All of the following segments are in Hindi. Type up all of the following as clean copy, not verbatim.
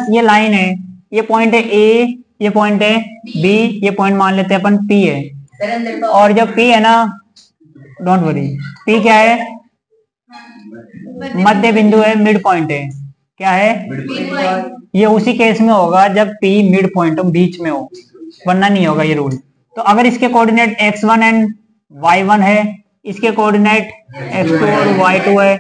पास ये लाइन है, ये पॉइंट है ए, ये पॉइंट है बी, ये पॉइंट मान लेते हैं अपन पी है। और जब पी है ना, डोंट वरी, पी क्या है, मध्य बिंदु है, मिड पॉइंट है। क्या है, ये उसी केस में होगा जब पी मिड पॉइंट हो, बीच में हो, वरना नहीं होगा ये रूल। तो अगर इसके कोऑर्डिनेट x1 एंड y1 है, इसके कोऑर्डिनेट x2 और y2 है,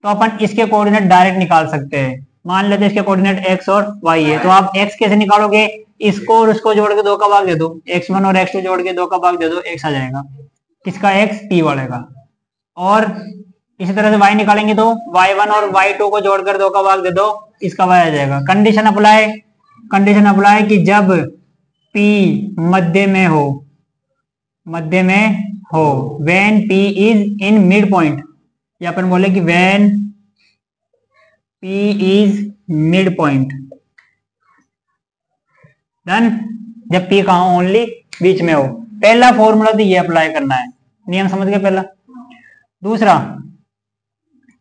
तो अपन इसके कोऑर्डिनेट डायरेक्ट निकाल सकते हैं। मान लेते हैं इसके कोऑर्डिनेट x और y है, तो आप x कैसे निकालोगे, इसको और उसको जोड़ के 2 का भाग दे दो, x1 और x2 जोड़ के 2 का भाग दे दो, x आ जाएगा। किसका, x, p वाले का। और इसी तरह से y निकालेंगे तो y1 और y2 को जोड़कर 2 का भाग दे दो, इसका y आ जाएगा। कंडीशन अप्लाई कि जब p मध्य में हो, when p is in mid point, या अपन बोले कि when p is mid point, done. जब p कहां, ओनली बीच में हो। पहला फॉर्मूला तो ये अप्लाई करना है, नियम समझ गए पहला। दूसरा,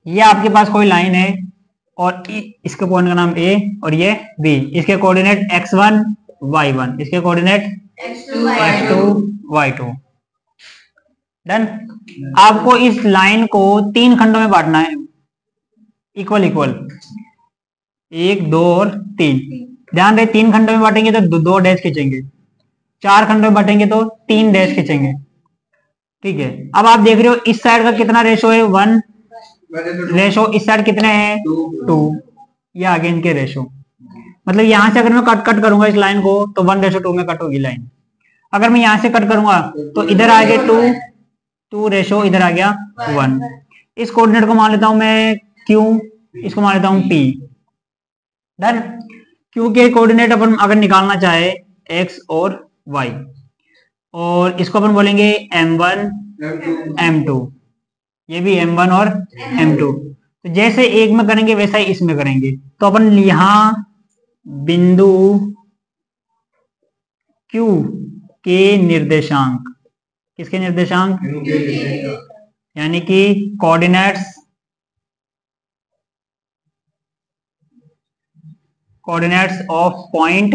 ये आपके पास कोई लाइन है और इसके पॉइंट का नाम a और ये b, इसके कोऑर्डिनेट x1 y1, इसके कोऑर्डिनेट x2 y2, डन। आपको इस लाइन को 3 खंडों में बांटना है, इक्वल, 1 2 और 3। ध्यान रहे, 3 खंडों में बांटेंगे तो 2 डैश खींचेंगे, 4 खंडों में बांटेंगे तो 3 डैश खींचेंगे, ठीक है। अब आप देख रहे हो इस साइड का कितना रेशो है, 1 रेशो, इस साइड कितने हैं, 2। ये आगे इनके रेशो, मतलब यहां से अगर मैं कट करूंगा इस लाइन को तो 1:2 में कट होगी लाइन। अगर मैं यहां से कट करूंगा तो इधर आ गया 2 रेशो, इधर आ गया 1। इस कोऑर्डिनेट को मान लेता हूं मैं Q, इसको मान लेता हूं P, डन। Q के कोऑर्डिनेट अपन अगर निकालना चाहे x और y, और इसको अपन बोलेंगे m1 m2, ये भी m1 और m2। तो जैसे एक में करेंगे वैसा ही इसमें करेंगे। तो अपन यहां बिंदु Q के निर्देशांक, किसके निर्देशांक, यानी कि कोऑर्डिनेट्स ऑफ पॉइंट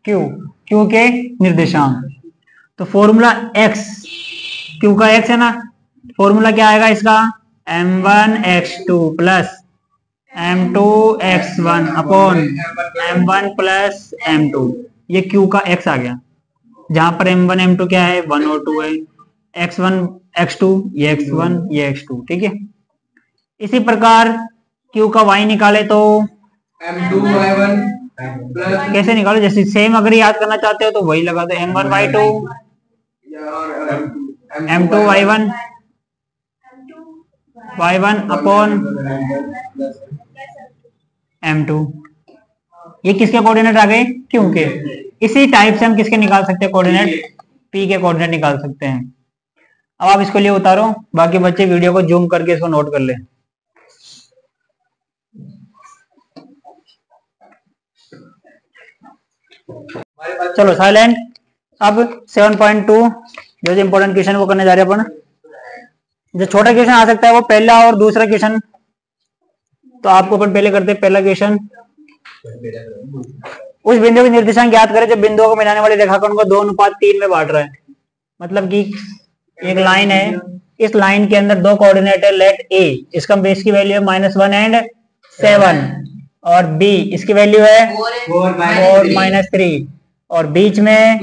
Q के निर्देशांक। तो फॉर्मूला x, Q का x है ना, फॉर्मूला क्या आएगा इसका, m1 x2 plus m2 x1 upon m1 plus m2। ये Q का x आ गया, जहां पर m1 m2 क्या है, 1 और 2 है, x1 x2, ये x1 ये x2, ठीक है। इसी प्रकार Q का y निकाले तो m2 y1 कैसे निकालो, जैसे सेम अगर याद करना चाहते हो तो वही लगा दो, m1 y2 m2 y1 upon m2। ये किसके कोऑर्डिनेट आ गए, Q के। इसी टाइप से हम किसके निकाल सकते हैं कोऑर्डिनेट, P के कोऑर्डिनेट निकाल सकते हैं। अब आप इसको लिए उतारो, बाकी बच्चे वीडियो को जूम करके इसको नोट कर ले। चलो साइलेंट। अब 7.2 जो इंपॉर्टेंट क्वेश्चन वो करने जा रहे हैं अपन। जो छोटा क्वेश्चन आ सकता है वो पहला और दूसरा क्वेश्चन, तो आपको अपन पहले करते हैं पहला क्वेश्चन। उस बिंदु के निर्देशांक ज्ञात करें जब बिंदुओं को मिलाने वाले रेखाखंड को 2:3 में बांट रहा है। मतलब कि एक लाइन है, इस लाइन के अंदर 2 कोऑर्डिनेट है, लेट ए, इसका बेस की वैल्यू है -1 एंड 7, और बी इसकी वैल्यू है 4 -3, और बीच में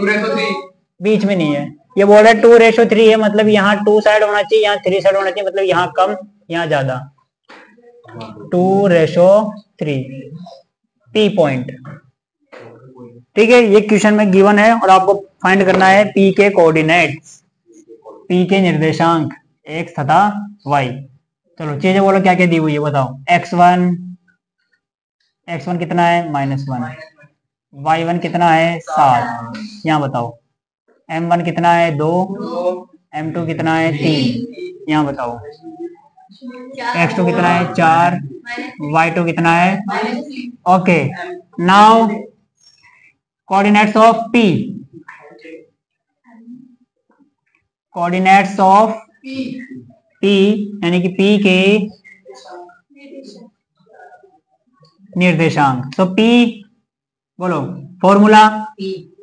नहीं है। ये बोल रहा है 2:3 है, मतलब यहाँ 2 साइड होना चाहिए, यहाँ 3 साइड होना चाहिए, मतलब यहाँ कम यहाँ ज्यादा, 2:3 P पॉइंट, ठीक है। ये क्वेश्चन में गिवन है और आपको फाइंड करना है P के कोऑर्डिनेट्स, P के निर्देशांक x तथा y। चलो चीजें बोलो क्या क्या दी हुई है बताओ। x1 कितना है, -1, y1 कितना है 7, यहाँ बताओ। m1 कितना है 2, m2 कितना है 3, यहाँ बताओ। x2 कितना है 4, y2 कितना है, okay. Now coordinates of P, coordinates of P यानी कि P के निर्देशांक। सो P बोलो फॉर्मूला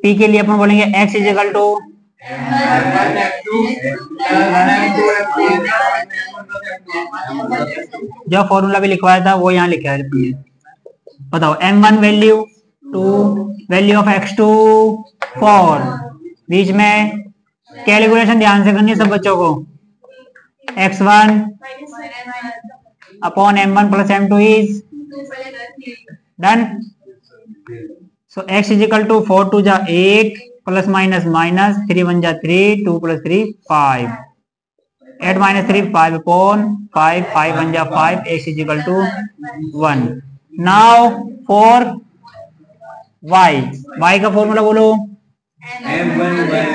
P के लिए अपन बोलेंगे x इज इक्वल टू जो फॉर्मूला भी लिखवाया था वो यहाँ लिखा है। बताओ m1 value 2, value of x2 4, बीच में कैलकुलेशन ध्यान से करनी है सब बच्चों को। x1 upon m1 plus m2 is done. So x is equal to 4 2 जा 8 प्लस माइनस माइनस 3 1 जा 3 2 प्लस 3 5 8 माइनस 3 5 अपॉन 5 5 1 जा 5 x is equal to 1। Now for y का फॉर्मूला बोलो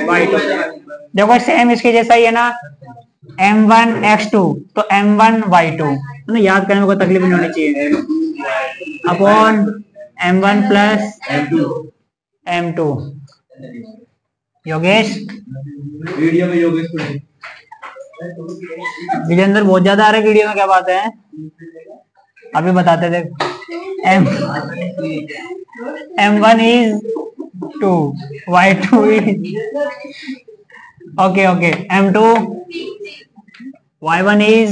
y2। देखो सेम इसके जैसा ही है ना, m1 x2 तो m1 y2 ना, याद करने में कोई तकलीफ नहीं होनी चाहिए, upon m1 plus m2। Yogesh video में योगेश विजेंद्र बहुत ज्यादा आ रहे वीडियो में, क्या बात है अभी बताते थे। m1 is 2 y2 is okay m2 y1 is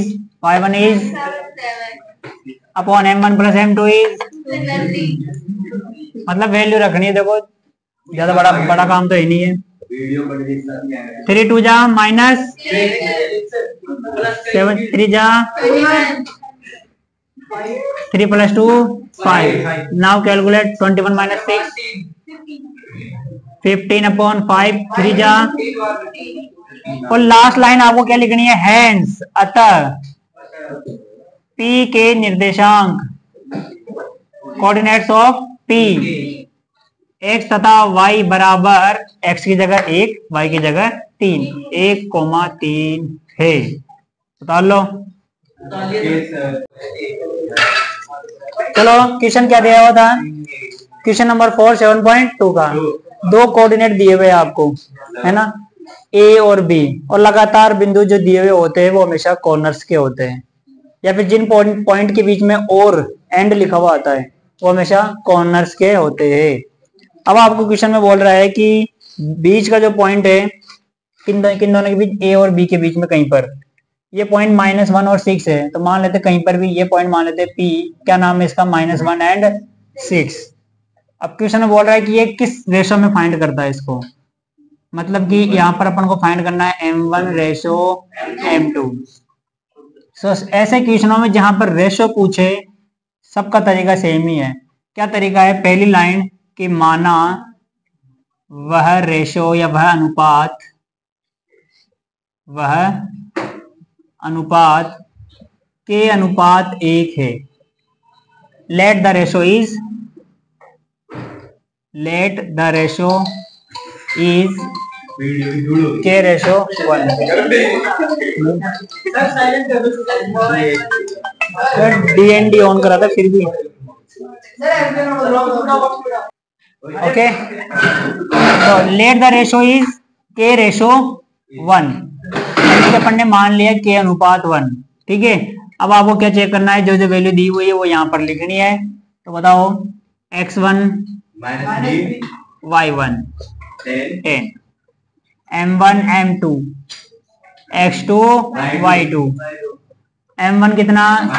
upon m1 plus m2 is, मतलब वैल्यू रखनी है। देखो ज्यादा बड़ा काम तो ही नहीं है। 3 2 जा माइनस 7 3 जा 3 plus 2 5। Now calculate 21 minus 6 15 upon 5 3 जा, और लास्ट लाइन आपको क्या लिखनी है, हैंस। अतः P के निर्देशांक कोऑर्डिनेट्स ऑफ P x तथा y बराबर x की जगह 1 y की जगह 3 1,3 है। बता लो। चलो क्वेश्चन क्या दिया हुआ था, क्वेश्चन नंबर 4 7.2 का दो कोऑर्डिनेट दिए हुए आपको है ना, A और B, और लगातार बिंदु जो दिए हुए होते हैं वो हमेशा कॉर्नर्स के होते हैं, या फिर जिन पॉइंट के बीच में और एंड लिखा हुआ आता है वो हमेशा कॉर्नर्स के होते हैं। अब आपको क्वेश्चन में बोल रहा है कि बीच का जो पॉइंट है किन दोनों के बीच, A और B के बीच में कहीं पर ये पॉइंट -1 और 6 है, तो मान लेते कहीं पर भी ये पॉइंट मान लेते P, क्या नाम है इसका, -1 एंड 6। अब क्वेश्चन में बोल रहा है कि ये किस रेशो में फाइंड करता है इसको, मतलब कि यहाँ पर अपन को फाइंड करना है m1 रेशो m2। सो ऐसे क्वेश्चनों में जहां पर रेशो पूछे सबका तरीका सेम ही है। क्या तरीका है, पहली लाइन कि माना वह रेशो या वह अनुपात के अनुपात 1 है। लेट द रेशो इज के रेशो 1। DND ऑन करा था फिर भी ओके। तो लेट द रेशो इज के रेशो 1, अपन ने मान लिया के अनुपात 1, ठीक है। अब आपको क्या चेक करना है, जो जो वैल्यू दी हुई है वो यहाँ पर लिखनी है। तो बताओ x1 y1 10, m1 m2 x2 y2, m1 कितना k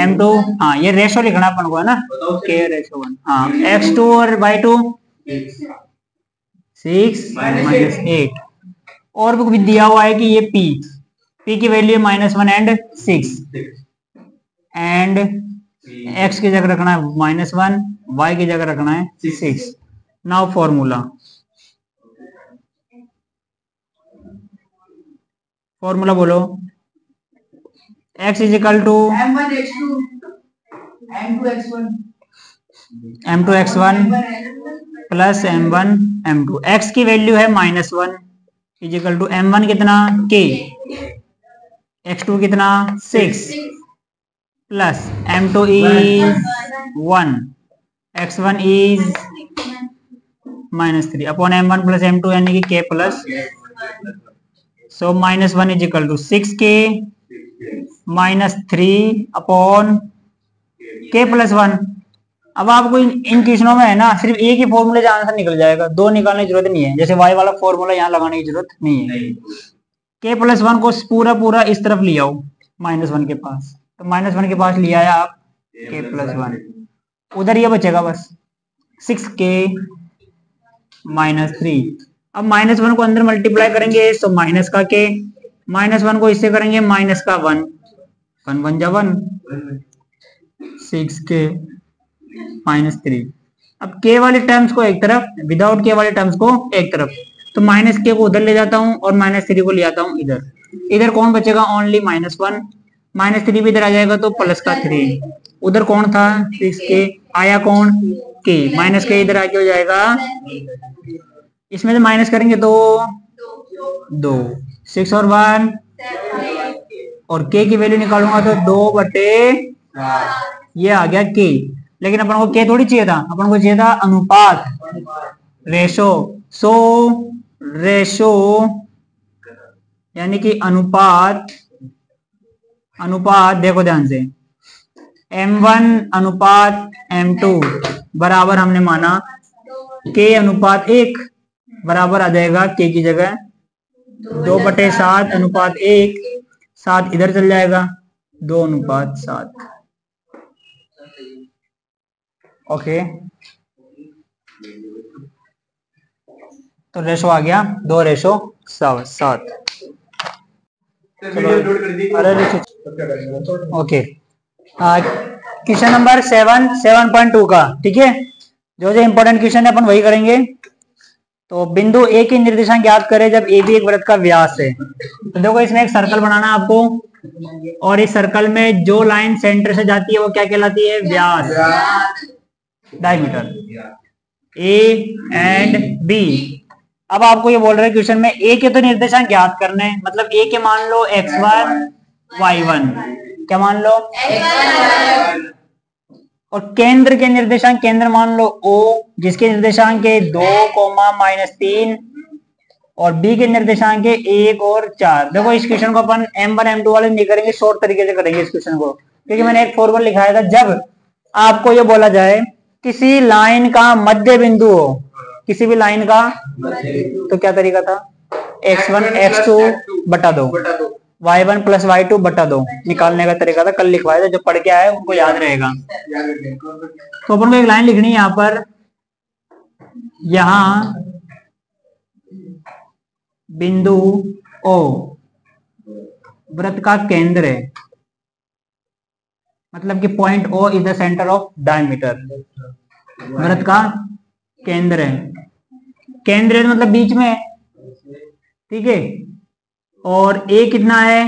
m2, हाँ ये रेशो लिखना अपन को है ना, k रेशो 1, हाँ x2 और y2 6 माइनस 8। और भी दिया हुआ है कि ये p की वैल्यू -1 एंड 6, एंड x की जगह रखना है -1, y की जगह रखना है 6। नाउ फॉर्मूला बोलो, x is equal to m2x1 plus m1 m2। x की वैल्यू है -1 इज इक्वल टू m1 कितना k, x2 कितना 6 plus m2 is 1, x1 is -3 upon m1 plus m2 यानी कि k plus. So -1 is equal to 6k -3 upon k plus one. अब आपको इन क्वेश्चनों में है ना सिर्फ एक ही फॉर्मूले से आंसर निकल जाएगा, दो निकालने की जरूरत नहीं है, जैसे y वाला फॉर्मूला यहाँ लगाने की जरूरत नहीं है। k प्लस वन को पूरा पूरा इस तरफ ले आओ माइनस वन के पास, तो माइनस वन के पास ले आया आप k प्लस वन, उधर ये बचेगा बस 6k माइनस थ्री। अब माइनस वन को अंदर मल्टीप्लाई करेंगे तो माइनस का k, माइनस वन को इससे करेंगे माइनस का वन, वन वन जा वन, 6k माइनस थ्री। अब k वाले टर्म्स को एक तरफ, विदाउट k वाले टर्म्स को एक तरफ, तो माइनस k को उधर ले जाता हूं और माइनस थ्री को ले आता हूं इधर। इधर कौन बचेगा? Only minus one, minus three भी इधर आ जाएगा तो प्लस का थ्री। उधर कौन था? 6k, आया कौन? k, माइनस k इधर आके हो जाएगा, इसमें से माइनस करेंगे तो दो, 6 और 1, और k की वैल्यू निकालूंगा तो 2/, ये आ गया k। लेकिन अपन को k थोड़ी चाहिए था, अपन को चाहिए था अनुपात, रेशो। सो रेशो यानी कि अनुपात, अनुपात देखो ध्यान से, m1 अनुपात m2 बराबर हमने माना k अनुपात 1 बराबर आ जाएगा k की जगह 2/7 अनुपात 1, 7 इधर चल जाएगा 2 अनुपात 7। ओके, तो रेशो आ गया 2:7। ओके, क्वेश्चन नंबर 7.2 का, ठीक है, जो जो इंपॉर्टेंट क्वेश्चन है अपन वही करेंगे। तो बिंदु ए की निर्देशांक ज्ञात करें जब ए भी एक वृत्त का व्यास है। तो देखो इसमें एक सर्कल बनाना है आपको, और इस सर्कल में जो लाइन सेंटर से जाती है वो क्या कहलाती है? व्यास, डायमीटर। ए एंड बी, अब आपको ये बोल रहे हैं क्वेश्चन में ए के तो निर्देशांक ज्ञात करने हैं, मतलब ए के मान लो x1 y1, क्या मान लो? और केंद्र के निर्देशांक, केंद्र मान लो O, जिसके निर्देशांक है 2, -3, और B के निर्देशांक है 1 और 4। देखो इस क्वेश्चन को अपन M1 M2 वाले नहीं करेंगे, शॉर्ट तरीके से करेंगे इस क्वेश्चन को, क्योंकि मैंने एक फॉर्मूला लिखाया था, जब आपको ये बोला जाए किसी लाइन का मध्य बिंदु हो, किसी भी लाइन का, तो क्या तरीका था? x1 x2 बटा 2, y1 + y2 बटा 2 निकालने का तरीका था, कल लिखवाया था, जो पढ़ के आए उनको याद रहेगा। तो अपन को एक लाइन लिखनी है यहाँ पर, यहां बिंदु O वृत्त का केंद्र है, मतलब कि point O is the centre of diameter, वृत्त का केंद्र है, केंद्र मतलब बीच में, ठीक है। और A कितना है?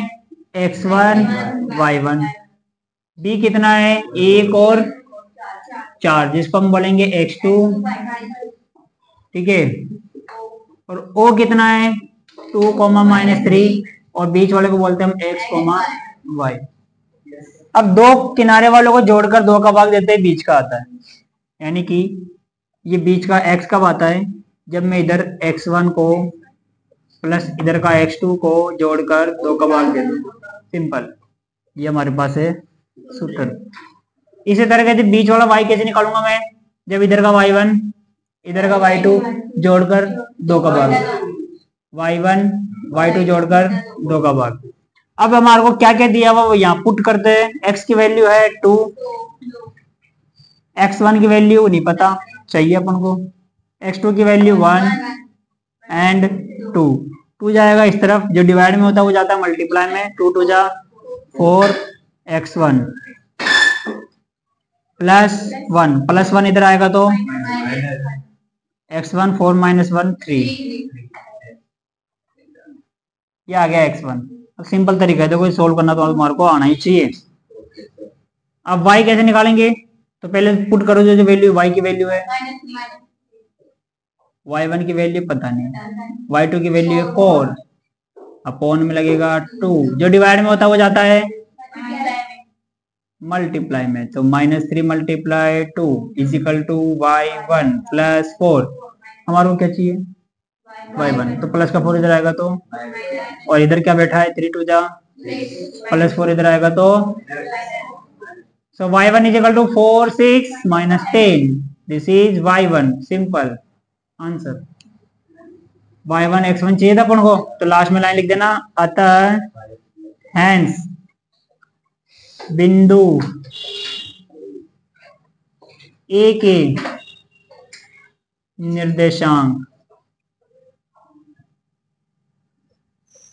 x1 y1, B कितना है? 1 और 4, जिसको हम बोलेंगे x2, ठीक है। और O कितना है? 2, -3, और बीच वाले को बोलते हैं हम x, y। अब दो किनारे वालों को जोड़कर 2 का भाग देते हैं, बीच का आता है, यानी कि ये बीच का x कब आता है? जब मैं इधर x1 को प्लस इधर का x2 को जोड़कर 2 का भाग दे दूं, सिंपल, ये हमारे पास है सूत्र। इसी तरह से बीच वाला y कैसे निकालूंगा मैं? जब इधर का y1 इधर का y2 जोड़कर 2 का भाग, y1 y2 जोड़कर 2 का भाग। अब हमारे को क्या क्या दिया हुआ वो यहाँ पुट करते हैं। x की वैल्यू है 2, x1 की वैल्यू नहीं पता, चाहिए अपन को, x2 की वैल्यू 1 एंड 2 जाएगा इस तरफ, जो डिवाइड में होता है वो जाता है मल्टीप्लाई में, 2 2 जा 4, x1 प्लस 1 इधर आएगा तो x1, 4 - 1 3, ये आ गया x1। अब सिंपल तरीका है, देखो सोल्व करना तो हमारे को आना ही चाहिए। अब y कैसे निकालेंगे? तो पहले पुट करो जो वैल्यू y की वैल्यू है, y1 की वैल्यू पता नहीं, y2 की वैल्यू है 4, अपॉन में लगेगा 2, जो डिवाइड में होता है वो जाता है मल्टीप्लाई में, तो -3 × 2 = y1 + 4, हमारे को क्या चाहिए? y1, तो प्लस का 4 इधर आएगा तो, और इधर क्या बैठा है? 3 2 जा +4 इधर आएगा तो so y1 is equal to 4 6 minus 10, दिस is y1, simple answer. y1 x1 चाहिए था अपन को, तो लास्ट में लाइन लिख देना, अतः हैंस बिंदु ए के निर्देशांक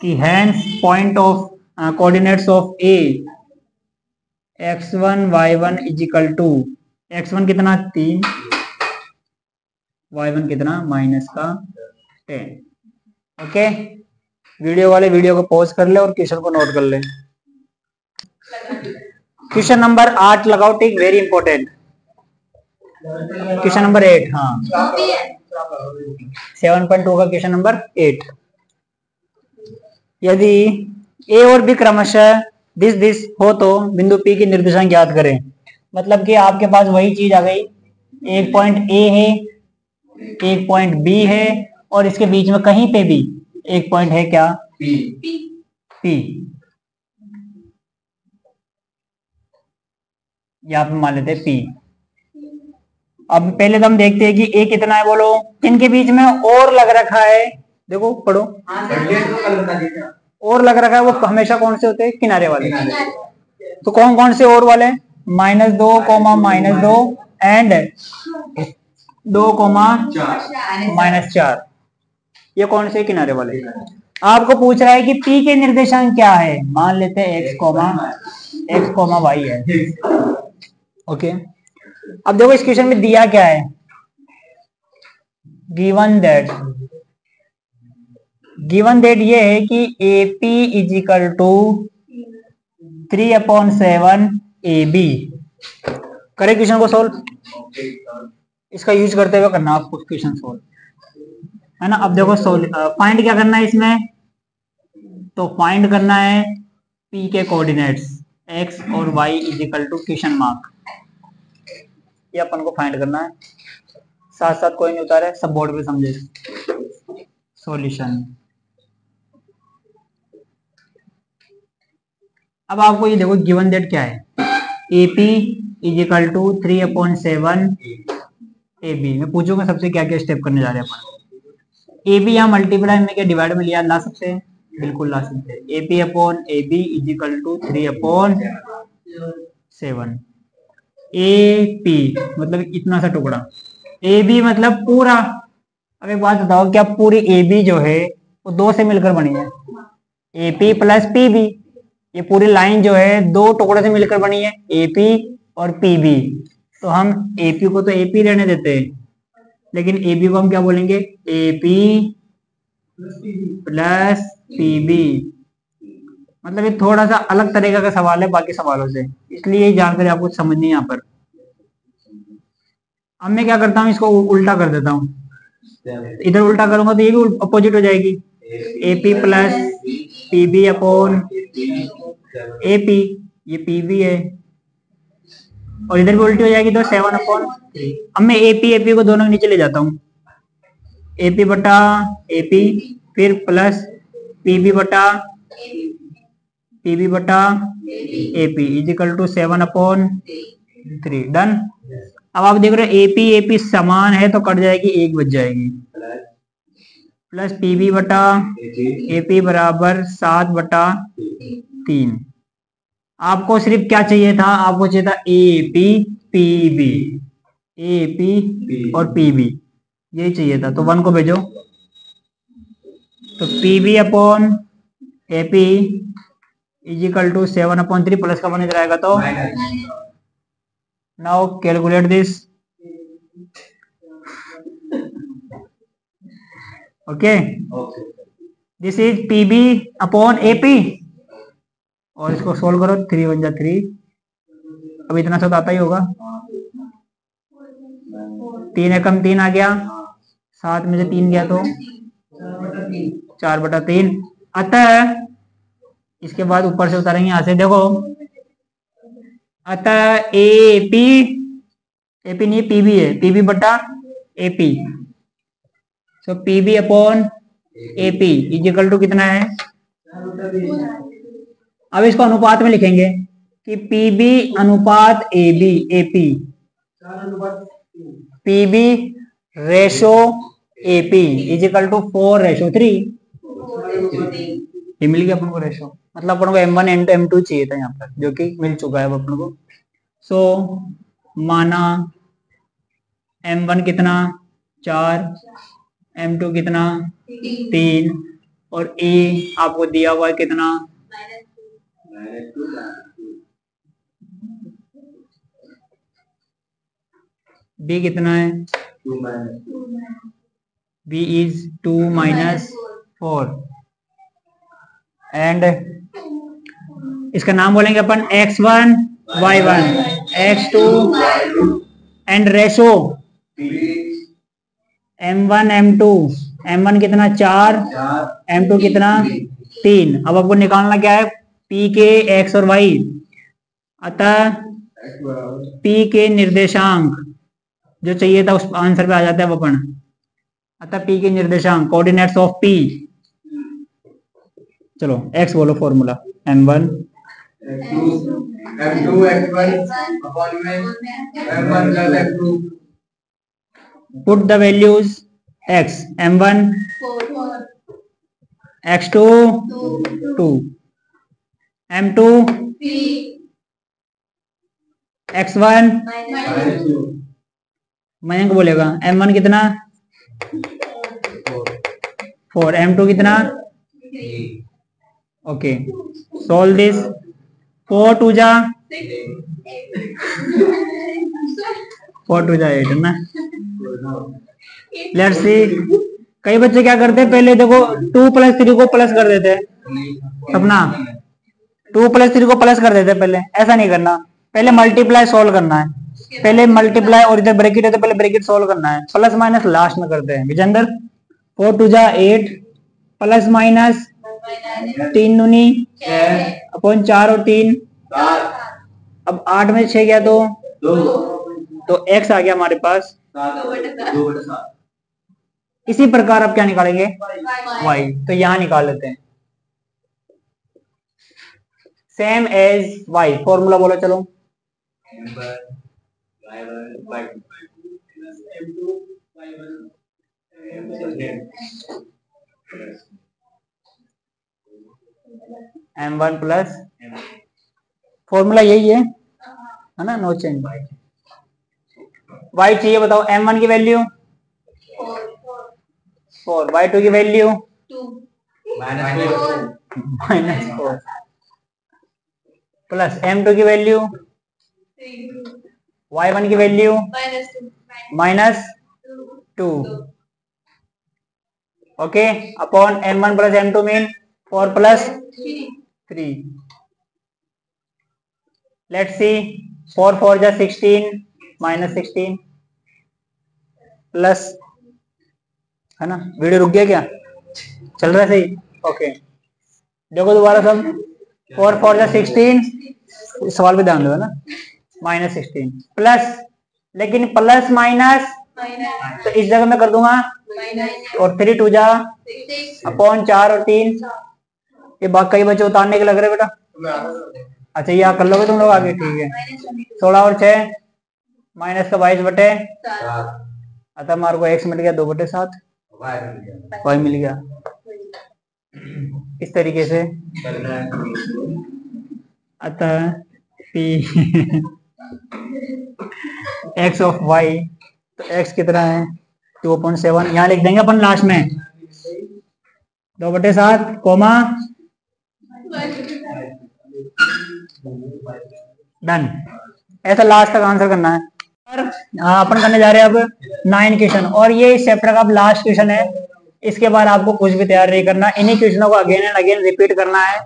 की hence point of coordinates of A x1 y1 is equal to x1 कितना 3, y1 कितना माइनस का 10। ओके, वीडियो वाले वीडियो को पॉज कर ले और क्वेश्चन को नोट कर ले। क्वेश्चन नंबर 8 लगाओ टिक, वेरी इंपॉर्टेंट। क्वेश्चन नंबर 8, हाँ 7.2 का क्वेश्चन नंबर 8। यदि ए और बी क्रमशः दिस हो तो बिंदु पी की निर्देशांक ज्ञात करें। मतलब कि आपके पास वही चीज आ गई, एक पॉइंट ए है, एक पॉइंट बी है, और इसके बीच में कहीं पे भी एक पॉइंट है क्या, पी। यहाँ पे मान लेते हैं पी। अब पहले तो हम देखते हैं कि ए कितना है, बोलो। इनके बीच में और लग रखा है, देखो पढ़ो, और लग रखा है, वो हमेशा कौन से होते हैं, किनारे वाले। तो कौन कौन से और वाले, -2, -2 एंड 2, -4, ये कौन से किनारे वाले। आपको पूछ रहा है कि P के निर्देशांक क्या है, मान लेते हैं x, y है। ओके, अब देखो इस क्वेश्चन में दिया क्या है, गिवन दैट ये है कि AP is equal to 3/7 AB। करे क्वेश्चन को सोल्व, इसका यूज करते हुए करना आपको क्वेश्चन सोल्व, है ना। अब देखो फाइंड क्या करना है इसमें, तो फाइंड करना है P के कोऑर्डिनेट्स x और y is equal to question mark, ये अपन को फाइंड करना है। साथ साथ कोई नहीं उतारे, सब बोर्ड पे समझे। सॉल्यूशन, अब आपको ये देखो गिवन दैट क्या है, AP is equal to 3/7 AB। मैं पूछूंगा सबसे क्या क्या स्टेप करने जा रहे हैं अपन। AB यहाँ मल्टीप्लाई में क्या डिवाइड में लिया, ला सकते हैं, बिल्कुल ला सकते हैं। AP/AB is equal to 3/7। AP मतलब इतना सा टुकड़ा, AB मतलब पूरा। अब एक बात बताओ, क्या पूरी AB जो है वो 2 से मिलकर बनी है, AP प्लस PB। ये पूरी लाइन जो है 2 टुकड़े से मिलकर बनी है, AP और PB। तो हम AP को तो AP रहने देते हैं, लेकिन AB को हम क्या बोलेंगे, AP प्लस PB। मतलब ये थोड़ा सा अलग तरीके का सवाल है बाकी सवालों से, इसलिए ये जानकारी आपको समझनी है यहाँ पर। अब मैं क्या करता हूँ, इसको उल्टा कर देता हूँ, इधर उल्टा करूंगा तो ये भी अपोजिट हो जाएगी, AP प्लस PB/AP, ये PB है, और इधर भी उल्टी हो जाएगी तो 7/3। अब मैं AP को दोनों के नीचे ले जाता हूँ, AP/AP फिर plus PB/AP is equal to 7/3। Done. अब आप देख रहे हो AP समान है तो कट जाएगी, 1 बच जाएगी, प्लस PB/AP बराबर 7/3। आपको सिर्फ क्या चाहिए था, आपको चाहिए था AP और PB, यही चाहिए था। तो 1 को भेजो, तो PB/AP is equal to 7/3 plus का 1 इधर आएगा तो now calculate this. Okay, this is PB/AP, और इसको सोल्व करो, 3 1 जा 3। अब इतना सा तो आता ही होगा, 3 एकम 3 आ गया, 7 में से 3 गया तो 4/3। अतः इसके बाद ऊपर से उतारेंगे यहां से, देखो अतः AP नहीं PB है, PB/AP। So PB/AP is equal to कितना है, अब इसको अनुपात में लिखेंगे, कि पीबी अनुपात AB AP, PB ratio AP is equal to 4:3। ये मिल गया अपन को रेशो, मतलब अपन को M1 इंटू M2 चाहिए था यहाँ पर, जो कि मिल चुका है अब अपन को। सो माना M1 कितना 4, M2 कितना 3 और E आपको दिया हुआ है कितना, B कितना है, B is 2 minus 4 एंड इसका नाम बोलेंगे अपन x1 y1 x2 and ratio M1 M2, M1 कितना 4, M2 कितना 3। अब आपको निकालना क्या है, P के x और y, अतः P के निर्देशांक जो चाहिए था उस आंसर पे आ जाता है अब अपन, अतः P के निर्देशांक कोऑर्डिनेट्स ऑफ P। चलो x बोलो formula, M1 M2 X1 upon M1 plus M2। put the values x, M1 x2 2, M2 x1 Mayank बोलेगा M1 कितना 4, M2 कितना, ओके सॉल्व दिस, 4 2 जा 8 है ना। लेट्स सी, कई बच्चे क्या करते हैं, पहले देखो 2 + 3 को प्लस कर देते हैं अपना, 2 + 3 को प्लस कर देते हैं पहले, ऐसा नहीं करना, पहले मल्टीप्लाई सॉल्व करना है, पहले मल्टीप्लाई और इधर ब्रैकेट है तो पहले ब्रैकेट सॉल्व करना है, प्लस माइनस लास्ट में करते हैं। विजेंद्र 4 2 जा 8 प्लस माइनस 3 दूनी अपॉन 4 और 3, अब 8 में 6 गया तो x आ गया हमारे पास 2/7। इसी प्रकार आप क्या निकालेंगे y, तो यहां निकाल लेते हैं सेम एज y, फॉर्मूला बोलो चलो, M1 प्लस फॉर्मूला यही है ना, नो चेंज। y चाहिए बताओ, M1 की वैल्यू 4, y2 की वैल्यू -4 प्लस M2 की वैल्यू, y1 की value -2, okay upon M1 plus M2 mean 4 + 3। Let's see, 4 4 जा 16 -16 प्लस, है ना, वीडियो रुक गया क्या, चल रहा है सही, ओके देखो दोबारा सब, 4 4 जा 16, सवाल पे ध्यान दो, है ना, -16 प्लस, लेकिन प्लस माइनस तो इस जगह मैं कर दूंगा और 3 2 जा अपॉन 4 और 3, ये बात कई बच्चे उतारने के लग रहे बेटा, अच्छा ये कर लोगे तुम लोग आगे, ठीक है 16 और 6 माइनस का 22/7, अतः हमारे को x मिल गया 2/7, y मिल गया। इस तरीके से अतः p x ऑफ y, तो x कितना है 2/7, यहाँ लिख देंगे अपन लास्ट में 2/7 कोमा डन, ऐसा लास्ट तक आंसर करना है। अपन करने जा रहे हैं अब 9 क्वेश्चन, और ये इस चैप्टर का अब लास्ट क्वेश्चन है, इसके बाद आपको कुछ भी तैयार नहीं करना, इन्हीं क्वेश्चनों को अगेन एंड अगेन रिपीट करना है,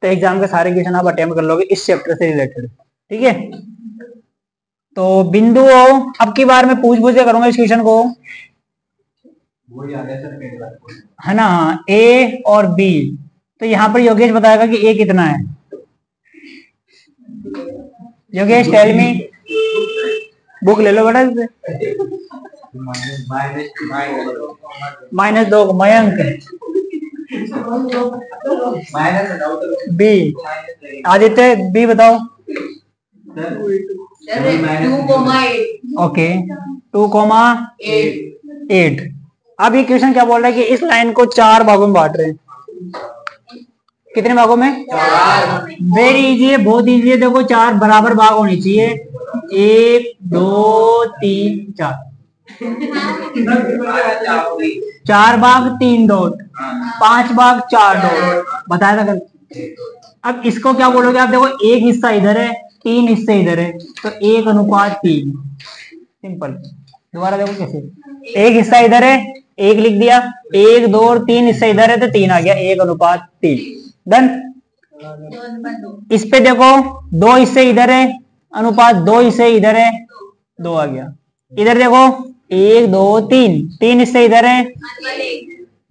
तो एग्जाम के सारे क्वेश्चन आप अटेम्प्ट कर लोगे इस चैप्टर से रिलेटेड, ठीक है। तो बिंदु अब की बार मैं पूछ के करूंगा इस क्वेश्चन को, है ना, ए और बी, तो यहाँ पर योगेश बताएगा कि ए कितना है। योगेश टेल मी, बुक ले लो बेटा, -2 मयंक, बी आदित्य, बी बताओ ओके 2,8। अब ये क्वेश्चन क्या बोल रहा है कि इस लाइन को 4 भागों में बांट रहे हैं। कितने भागों में? वेरी इजी है, बहुत इजी है। देखो 4 बराबर भाग होने चाहिए, 1 2 3 4। 4 भाग 3 डॉट, 5 भाग 4 डॉट, बताया था कल। अब इसको क्या बोलोगे आप? देखो एक हिस्सा इधर है, 3 हिस्से इधर है, तो 1:3। सिंपल। दोबारा देखो कैसे, एक हिस्सा इधर है, 1 लिख दिया, 1 2 और 3 हिस्से इधर है तो 3 आ गया, 1:3। डन। इस पे देखो 2 हिस्से इधर है, अनुपात 2 हिस्से इधर है, 2 आ गया। इधर देखो 1 2 3 हिस्से इधर है,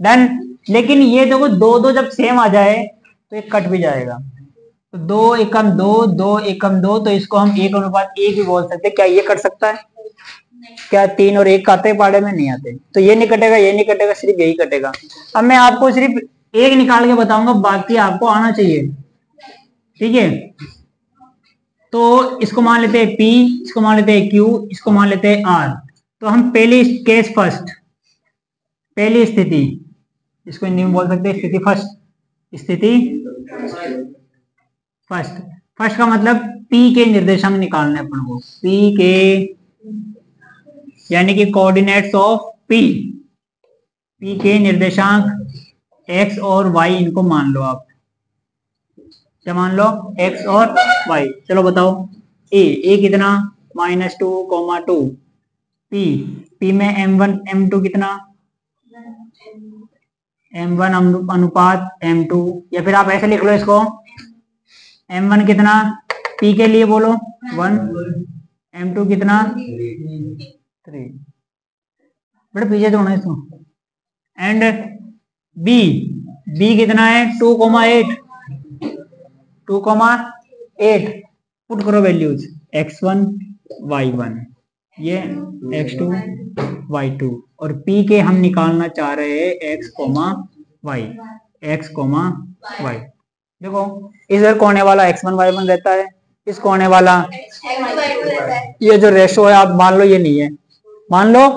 डन। लेकिन ये देखो 2 2 जब सेम आ जाए तो ये कट भी जाएगा, तो 2 एकम 2 2 एकम 2, तो इसको हम 1:1 भी बोल सकते हैं। क्या ये कट सकता है? क्या 3 और 1 आते पाड़े में? नहीं आते, तो ये नहीं कटेगा, ये नहीं कटेगा, सिर्फ यही कटेगा। अब मैं आपको सिर्फ एक निकाल के बताऊंगा, बाकी आपको आना चाहिए, ठीक है। तो इसको मान लेते हैं P, इसको मान लेते हैं Q, इसको मान लेते हैं R। तो हम पहली केस फर्स्ट, पहली स्थिति, इसको हिंदी में बोल सकते हैं स्थिति फर्स्ट, स्थिति फर्स्ट। फर्स्ट का मतलब P के निर्देशांक निकालने अपन को, P के यानी कि कोऑर्डिनेट्स ऑफ P, P के निर्देशांक x और y, इनको मान लो आप। क्या मान लो? x और y। चलो बताओ, a कितना? -2,2। p में m1 m2 कितना? m1 अनुपात m2, या फिर आप ऐसे लिख लो इसको, m1 कितना? p के लिए बोलो 1, m2 कितना? 3। बड़े पीछे तो होना इसको। एंड b कितना है? 2,8। 2,8 पुट करो वैल्यूज, x1 y1, ये x2 y2, और p के हम निकालना चाह रहे हैं x, y, x, y। देखो इधर कोने वाला x1 y1 रहता है, इस कोने वाला ये जो रेशो है आप मान लो ये नहीं है, मान लो,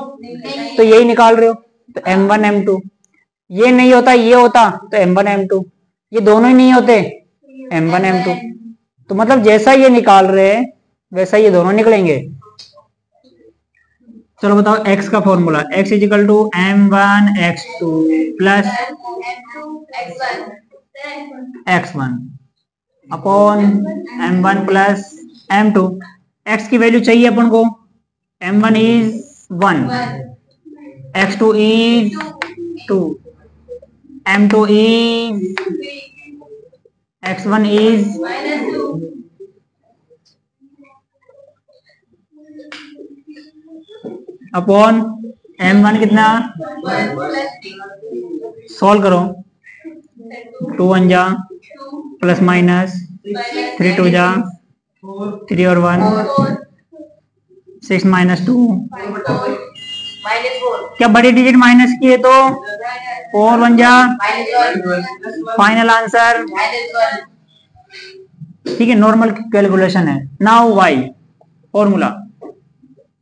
तो यही निकाल रहे हो, तो m1 m2। ये नहीं होता, ये होता तो m1 m2, ये दोनों ही नहीं होते, m1 m2। तो मतलब जैसा ये निकाल रहे हैं वैसा ये दोनों निकलेंगे। चलो बताओ x का formula, x is equal to m1 x2 plus x1 upon m1 plus m2। x की वैल्यू चाहिए अपन को, m1 is 1, x2 is 2, m2 is, x1 is, upon m1 कितना? सॉल्व करो, 2 1 जा प्लस माइनस 3 2 जा 3 और 1 6 -2, क्या बड़ी डिजिट माइनस की है तो 4 1 जा, फाइनल आंसर, ठीक है, नॉर्मल कैलकुलेशन है। Now y formula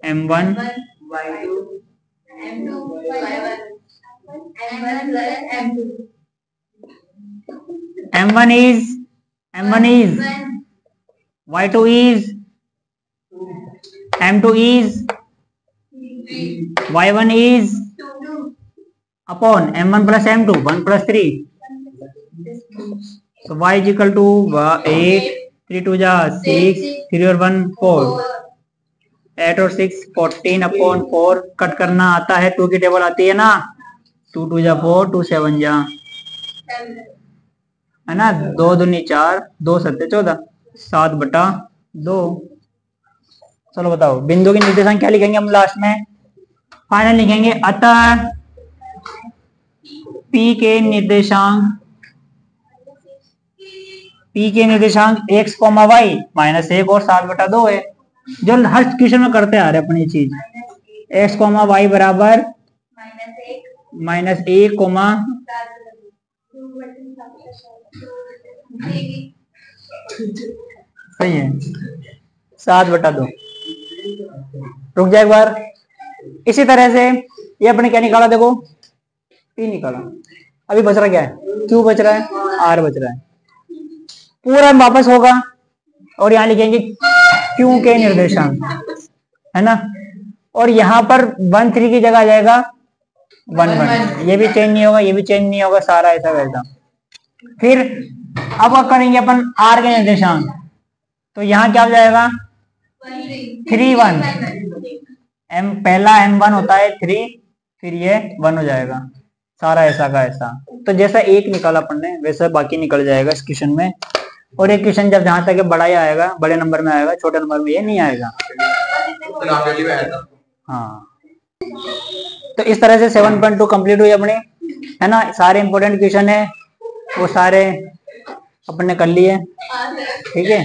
m1 m1 is y2 is, m2 is, y1 is upon m1 plus m2 1 plus 3, so y is equal to 8, 3 2 जा 6, 3 और 1 4, 8 और 6 14 अपॉन 4। कट करना आता है, 2 की टेबल आती है ना, 2 2 जा 4, 2 7 जा, है ना, 2 दूनी 4, 2 7 14, 7/2। चलो बताओ बिंदु के निर्देशांक क्या लिखेंगे हम लास्ट में? फाइनल लिखेंगे, अतः P के निर्देशांक x, y -1 और 7/2 है, जो हर क्वेश्चन में करते आ रहे अपनी चीज। x, y बराबर -1, सही है। 7/2। रुक जाए एक बार। इसी तरह से ये अपने क्या निकाला, देखो P निकाला। अभी बच रहा क्या है, Q बच रहा है, R बच रहा है। पूरा वापस होगा और यहाँ लिखेंगे Q के निर्देशांक, है ना। और यहाँ पर 1 3 की जगह आ जाएगा 1 1। ये भी चेंज नहीं होगा, ये भी चेंज नहीं होगा, सारा ऐसा वैसा। फिर अब क्या करेंगे अपन R के निर्देशांक, तो यहाँ क्या हो जाएगा 3 1। पहला M1 होता है 3, फिर ये 1 हो जाएगा, सारा ऐसा का ऐसा। तो जैसा एक निकाला अपन ने वैसा बाकी निकल जाएगा इस क्वेश्चन में। और एक क्वेश्चन जब जहां तक बड़ा ही आएगा, बड़े नंबर में आएगा, छोटे नंबर में ये नहीं आएगा। हाँ, तो इस तरह से 7.2 कंप्लीट हुई अपनी, है ना। सारे इंपॉर्टेंट क्वेश्चन है वो सारे अपन ने कर लिए, ठीक है।